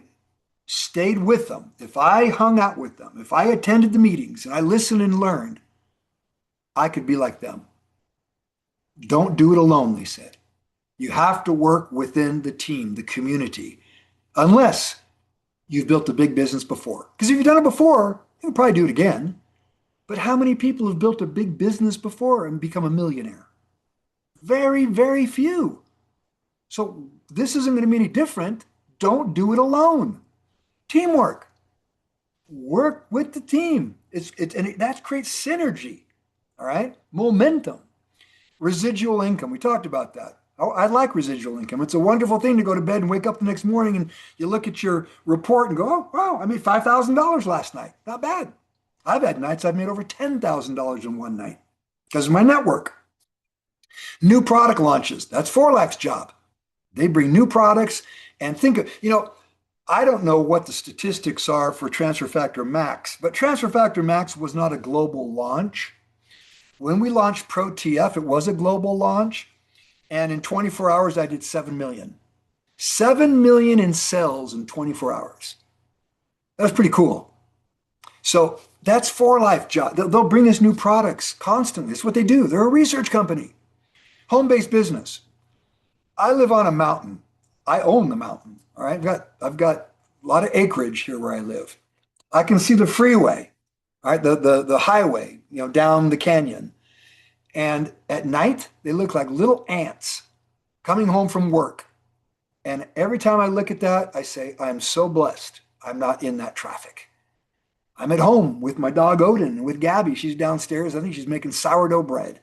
stayed with them, if I hung out with them, if I attended the meetings and I listened and learned, I could be like them. Don't do it alone, they said. You have to work within the team, the community, unless you've built a big business before. Because if you've done it before, you can probably do it again. But how many people have built a big business before and become a millionaire? Very, very few. So this isn't going to be any different. Don't do it alone. Teamwork. Work with the team. That creates synergy. All right. Momentum. Residual income. We talked about that. I like residual income. It's a wonderful thing to go to bed and wake up the next morning and you look at your report and go, oh, wow, I made $5,000 last night. Not bad. I've had nights I've made over $10,000 in one night because of my network. New product launches. That's Forlac's job. They bring new products and think of, I don't know what the statistics are for Transfer Factor Max, but Transfer Factor Max was not a global launch. When we launched Pro TF, it was a global launch. And in 24 hours, I did 7 million. 7 million in sales in 24 hours. That was pretty cool. So that's For Life job. They'll bring us new products constantly. It's what they do. They're a research company. Home-based business. I live on a mountain. I own the mountain. All right. I've got a lot of acreage here where I live. I can see the freeway, all right, the highway, down the canyon. And at night, they look like little ants coming home from work. And every time I look at that, I say, I'm so blessed I'm not in that traffic. I'm at home with my dog Odin and with Gabby. She's downstairs. I think she's making sourdough bread.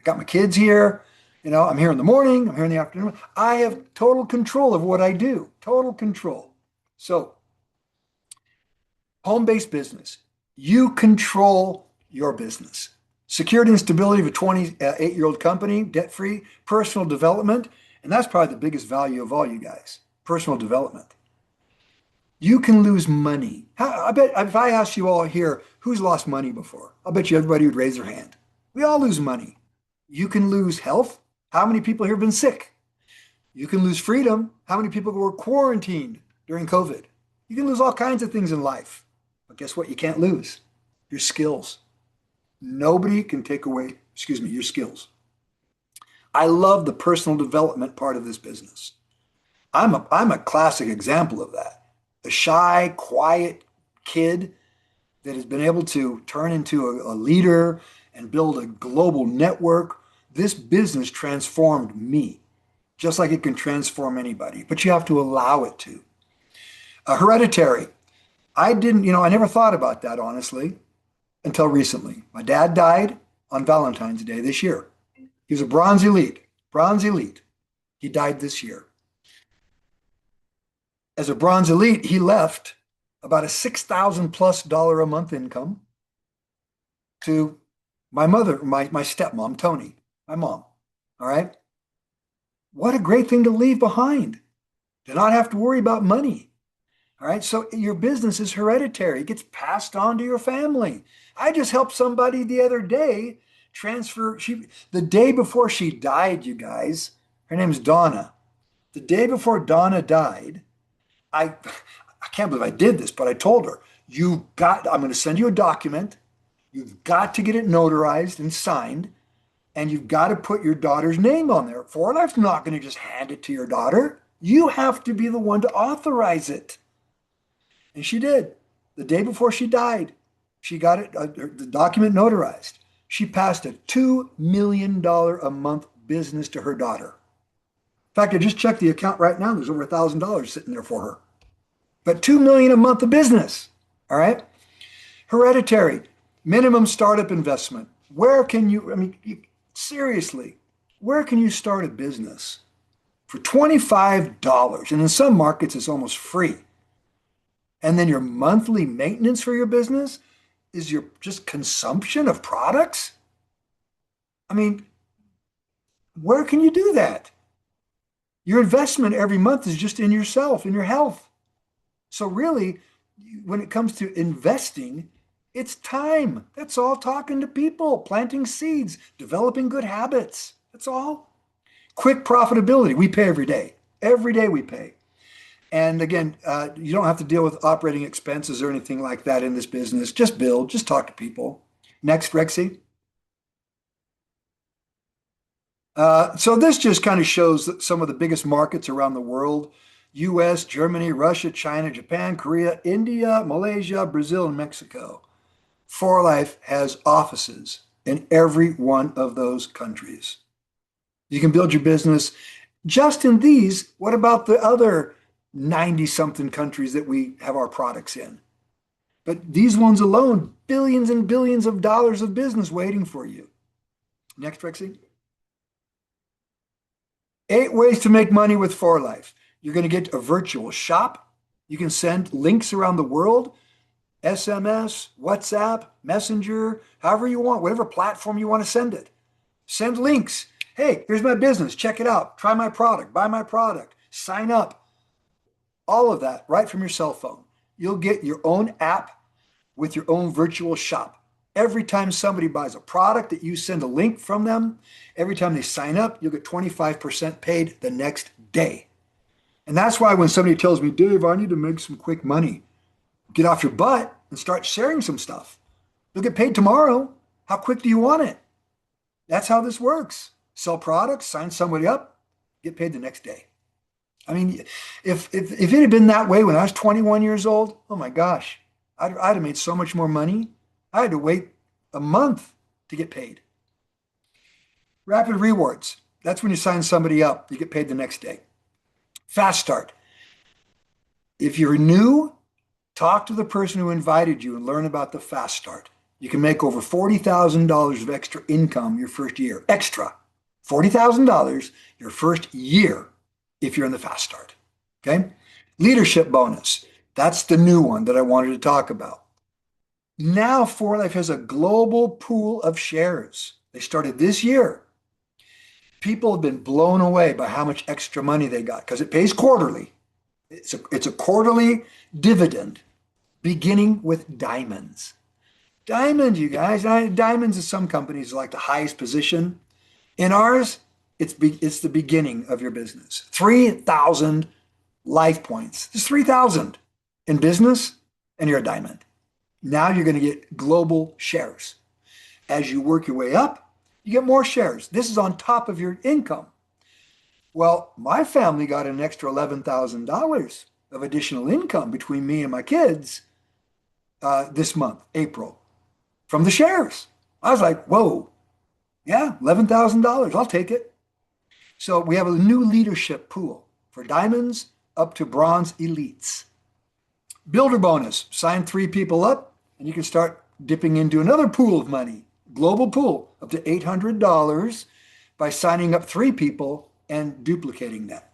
I got my kids here. I'm here in the morning. I'm here in the afternoon. I have total control of what I do. Total control. So, home-based business. You control your business. Security and stability of a 28-year-old company, debt-free, personal development, And that's probably the biggest value of all, you guys, personal development. You can lose money. I bet if I asked you all here, who's lost money before? I'll bet you everybody would raise their hand. We all lose money. You can lose health. How many people here have been sick? You can lose freedom. How many people were quarantined during COVID? You can lose all kinds of things in life. But guess what? You can't lose your skills. Nobody can take away, your skills. I love the personal development part of this business. I'm a classic example of that. A shy, quiet kid that has been able to turn into a leader and build a global network. This business transformed me, just like it can transform anybody, but you have to allow it to. Hereditary. I didn't, I never thought about that, honestly, until recently. My dad died on Valentine's Day this year. He was a bronze elite, bronze elite. He died this year. As a bronze elite, he left about a $6,000+ a month income to my mother, my stepmom, Tony, my mom. All right. What a great thing to leave behind, to not have to worry about money. All right. So your business is hereditary. It gets passed on to your family. I just helped somebody the other day transfer. The day before she died, you guys, her name's Donna. The day before Donna died, I can't believe I did this, but I told her, I'm going to send you a document. You've got to get it notarized and signed, and you've got to put your daughter's name on there. For Life's not going to just hand it to your daughter. You have to be the one to authorize it. And she did. The day before she died, she got it, the document notarized. She passed a $2 million a month business to her daughter. In fact, I just checked the account right now. There's over $1,000 sitting there for her. But $2 million a month of business. All right. Hereditary, minimum startup investment. Where can you, seriously, where can you start a business for $25? And in some markets, it's almost free. And then your monthly maintenance for your business is your just consumption of products? Where can you do that? Your investment every month is just in yourself, in your health. So really, when it comes to investing, it's time. That's all. Talking to people, planting seeds, developing good habits. That's all. Quick profitability. We pay every day. Every day we pay. And again, you don't have to deal with operating expenses or anything like that in this business. Just build, just talk to people. Next, Rexy. So this just kind of shows some of the biggest markets around the world: US, Germany, Russia, China, Japan, Korea, India, Malaysia, Brazil, and Mexico. For Life has offices in every one of those countries. You can build your business just in these. What about the other 90-something countries that we have our products in? But these ones alone, billions and billions of dollars of business waiting for you. Next, Rexy. 8 ways to make money with For Life. You're going to get a virtual shop. You can send links around the world, SMS, WhatsApp, Messenger, however you want, whatever platform you want to send it. Send links. Hey, here's my business. Check it out. Try my product. Buy my product. Sign up. All of that right from your cell phone. You'll get your own app with your own virtual shop. Every time somebody buys a product that you send a link from them, every time they sign up, you'll get 25% paid the next day. And that's why when somebody tells me, Dave, I need to make some quick money, get off your butt and start sharing some stuff. You'll get paid tomorrow. How quick do you want it? That's how this works. Sell products, sign somebody up, get paid the next day. If it had been that way when I was 21 years old, oh my gosh, I'd have made so much more money. I had to wait a month to get paid. Rapid rewards. That's when you sign somebody up, you get paid the next day. Fast start. If you're new, talk to the person who invited you and learn about the fast start. You can make over $40,000 of extra income your first year. Extra. $40,000 your first year if you're in the fast start. Okay? Leadership bonus. That's the new one that I wanted to talk about. Now, For Life has a global pool of shares. They started this year. People have been blown away by how much extra money they got because it pays quarterly. It's a quarterly dividend beginning with diamonds. Diamond, you guys. Diamonds in some companies are like the highest position. In ours, it's the beginning of your business. 3,000 life points. It's 3,000 in business, and you're a diamond. Now you're going to get global shares. As you work your way up, you get more shares. This is on top of your income. Well, my family got an extra $11,000 of additional income between me and my kids this month, April, from the shares. I was like, whoa, yeah, $11,000. I'll take it. So we have a new leadership pool for diamonds up to bronze elites. Builder bonus, sign 3 people up, and you can start dipping into another pool of money, global pool, up to $800 by signing up 3 people and duplicating that.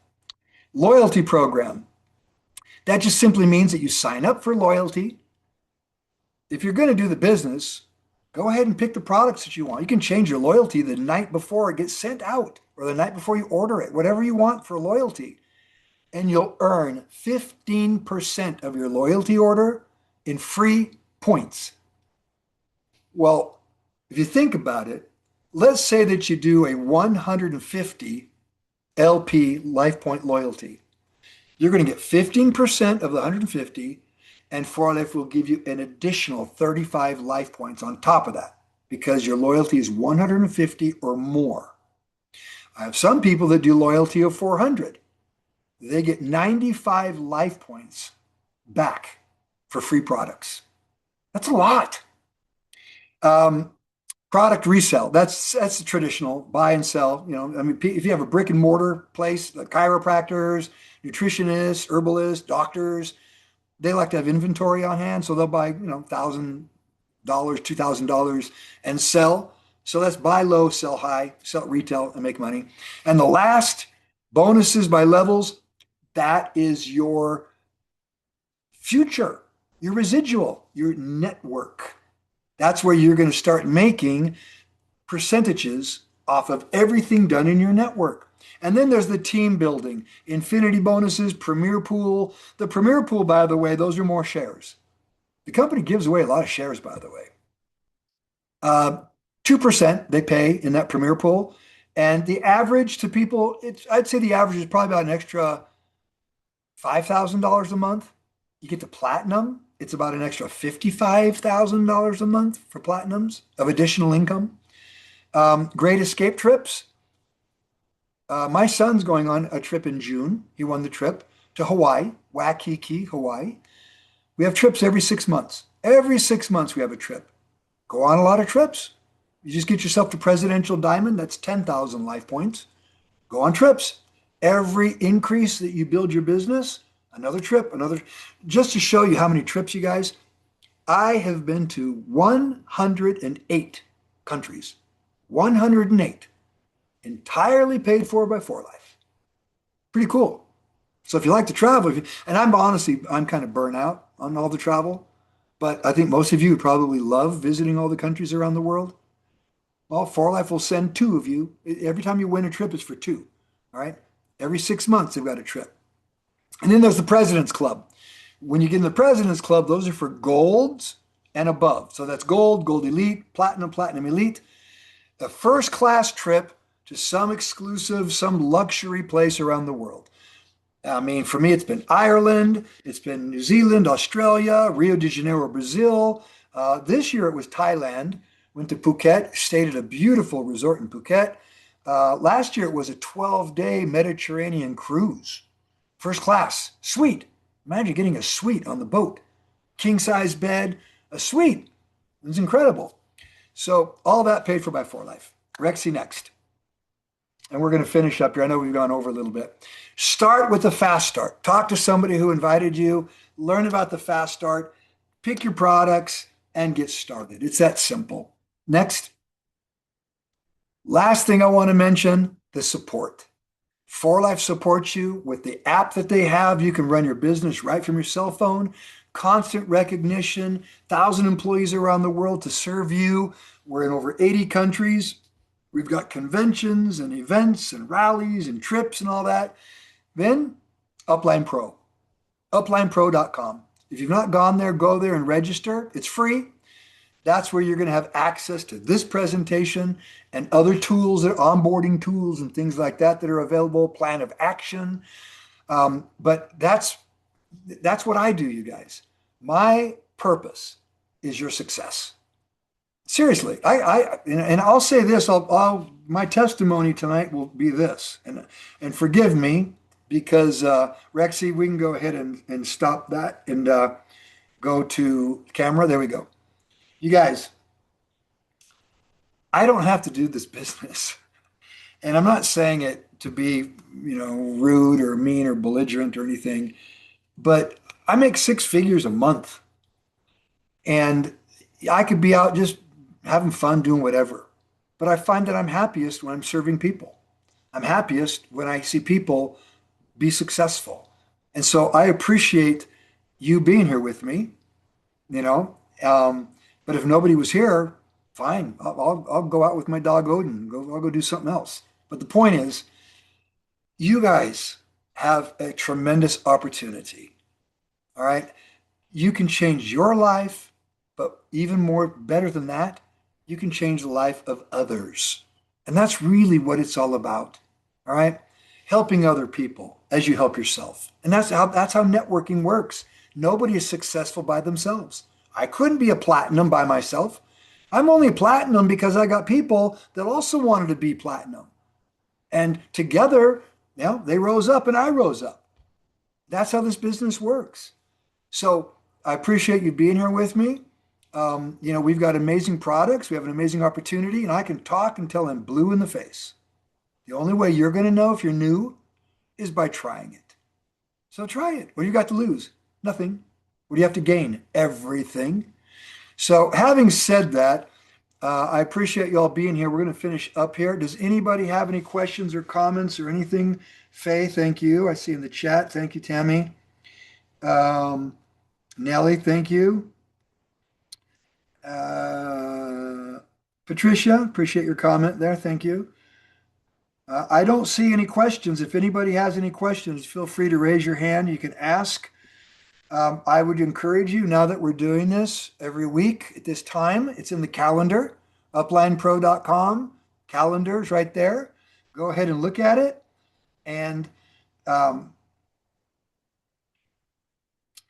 Loyalty program, that just simply means that you sign up for loyalty. If you're going to do the business, go ahead and pick the products that you want. You can change your loyalty the night before it gets sent out or the night before you order it, whatever you want for loyalty. And you'll earn 15% of your loyalty order in free points. Well, if you think about it, let's say that you do a 150 LP life point loyalty. You're going to get 15% of the 150, and 4Life will give you an additional 35 life points on top of that because your loyalty is 150 or more. I have some people that do loyalty of 400. They get 95 life points back for free products. That's a lot. Product resale. That's the traditional buy and sell. You know, I mean, if you have a brick and mortar place, like chiropractors, nutritionists, herbalists, doctors, they like to have inventory on hand, so they'll buy, $1,000, $2,000 and sell. So that's buy low, sell high, sell retail and make money. And the last bonuses by levels, that is your future, your residual, your network. That's where you're going to start making percentages off of everything done in your network. And then there's the team building, infinity bonuses, premier pool. The premier pool, by the way, those are more shares. The company gives away a lot of shares, by the way. 2% they pay in that premier pool. And the average to people, I'd say the average is probably about an extra $5,000 a month. You get to platinum, it's about an extra $55,000 a month for platinums of additional income. Great escape trips. My son's going on a trip in June. He won the trip to Hawaii, Waikiki, Hawaii. We have trips every 6 months. Every 6 months we have a trip. Go on a lot of trips. You just get yourself to Presidential Diamond. That's 10,000 life points. Go on trips. Every increase that you build your business, another trip, another. Just to show you how many trips, you guys, I have been to 108 countries. 108. Entirely paid for by 4Life. Pretty cool. So if you like to travel, and I'm kind of burnt out on all the travel, but I think most of you probably love visiting all the countries around the world. Well, 4Life will send 2 of you. Every time you win a trip, it's for 2. All right. Every 6 months, they've got a trip. And then there's the President's Club. When you get in the President's Club, those are for golds and above. So that's gold, gold elite, platinum, platinum elite. A first class trip to some exclusive, some luxury place around the world. I mean, for me, it's been Ireland, it's been New Zealand, Australia, Rio de Janeiro, Brazil. This year it was Thailand. Went to Phuket, stayed at a beautiful resort in Phuket. Last year it was a 12-day Mediterranean cruise. First class, suite. Imagine getting a suite on the boat. King size bed, a suite. It was incredible. So all that paid for by 4Life. Rexy next. And we're going to finish up here. I know we've gone over a little bit. Start with a fast start. Talk to somebody who invited you. Learn about the fast start. Pick your products and get started. It's that simple. Next. Last thing I want to mention, the support. 4Life supports you with the app that they have. You can run your business right from your cell phone. Constant recognition, 1,000 employees around the world to serve you. We're in over 80 countries. We've got conventions and events and rallies and trips and all that. Then Upline Pro, uplinepro.com. If you've not gone there, go there and register. It's free. That's where you're going to have access to this presentation and other tools, onboarding tools and things like that that are available, plan of action. But that's what I do, you guys. My purpose is your success. Seriously, and I'll say this. My testimony tonight will be this, and forgive me because Rexy, we can go ahead and stop that and go to camera. There we go. You guys, I don't have to do this business, and I'm not saying it to be, rude or mean or belligerent or anything, but I make 6 figures a month, and I could be out just having fun doing whatever. But I find that I'm happiest when I'm serving people. I'm happiest when I see people be successful. And so I appreciate you being here with me, but if nobody was here, fine. I'll go out with my dog Odin. I'll go do something else. But the point is, you guys have a tremendous opportunity. All right. You can change your life, but even more better than that, you can change the life of others. And that's really what it's all about. All right. Helping other people as you help yourself. And that's how networking works. Nobody is successful by themselves. I couldn't be a platinum by myself. I'm only a platinum because I got people that also wanted to be platinum. And together, they rose up and I rose up. That's how this business works. So I appreciate you being here with me. We've got amazing products. We have an amazing opportunity, and I can talk until I'm blue in the face. The only way you're going to know if you're new is by trying it. So try it. What do you got to lose? Nothing. What do you have to gain? Everything. So having said that, I appreciate you all being here. We're going to finish up here. Does anybody have any questions or comments or anything? Faye, thank you. I see in the chat. Thank you, Tammy. Nellie, thank you. Patricia, appreciate your comment there. Thank you. I don't see any questions. If anybody has any questions, feel free to raise your hand. You can ask. I would encourage you, now that we're doing this every week at this time, it's in the calendar, uplinepro.com. Calendar's right there. Go ahead and look at it. And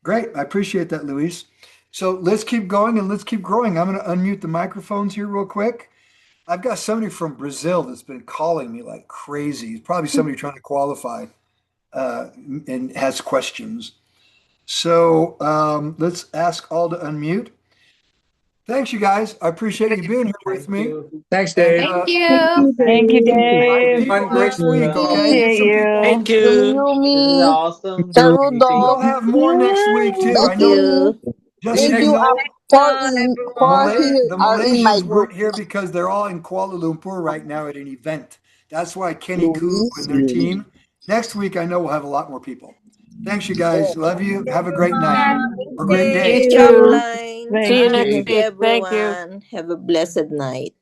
great. I appreciate that, Luis. So let's keep going and let's keep growing. I'm going to unmute the microphones here real quick. I've got somebody from Brazil that's been calling me like crazy. It's probably somebody trying to qualify and has questions. So let's ask all to unmute. Thanks, you guys. I appreciate you being here with me. Thanks, Dave. Thank you. Thank you, Dave. People next week, okay? Appreciate you. Thank Thank you. you, This is Yumi. awesome. Sir We'll Rudolph. have more next week too. I Thank know. you. Just so Thank you you. know, Four here the are in my Malaysians group. weren't here because they're all in Kuala Lumpur right now at an event. That's why Kenny Koo Luis. and their team. Next week, I know we'll have a lot more people. Thanks, you guys. Love you. Have a great night or great day. You Thank you, too. Upline. Thank Thank you. you, Thank you. everyone. Have a blessed night.